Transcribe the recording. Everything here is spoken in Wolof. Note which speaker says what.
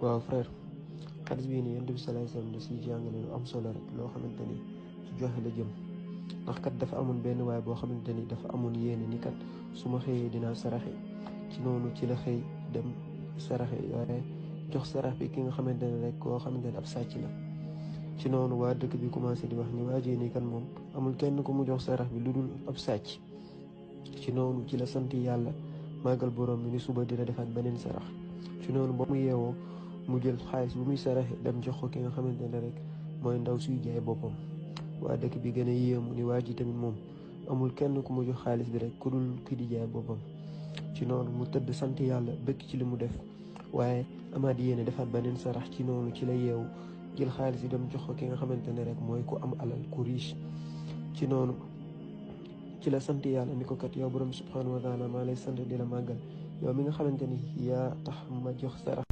Speaker 1: waaw frère, xadis bii nii yonent bi sallallahu alayhi wasallam da siy jàngale lu am solo rek loo xamante ni ci joxe la jëm. ndax kat dafa amoon benn waay boo xamante ni dafa amoon yéene ni kat su ma xëyee dinaa saraxe. ci noonu ci la xëy dem saraxe waaye jox sarax bi ki nga xamante ne rek koo xamante ne ab sàcc la. ci noonu waa dëkk bi commencé di wax ni waajee nii kan moom amul kenn ku mu jox sarax bi lu dul ab sàcc. ci noonu ci la sant yàlla màggal borom bi ni suba dina defaat beneen sarax. ci noonu ba mu yeewoo mu jël xaalis bu muy saraxe dem jox ko ki nga xamante ne rek mooy ndaw suy jaay boppam. waa dëkk bi gën a yéemu ni waa ji tamit moom amul kenn ku mu jox xaalis bi rek ku dul ki di jaay boppam. ci noonu mu tëdd sant yàlla bëgg ci li mu def waaye amaat yéene defaat beneen sarax. ci noonu ci la yeewu jël xaalis bi dem jox ko ki nga xamante ne rek mooy ku am alal ku riche. ci noonu ci la sant yàlla ni ko kat yow borom subhanahu wa taala maa lay sant di la màggal yow mi nga xamante ni yaa tax ma jox sarax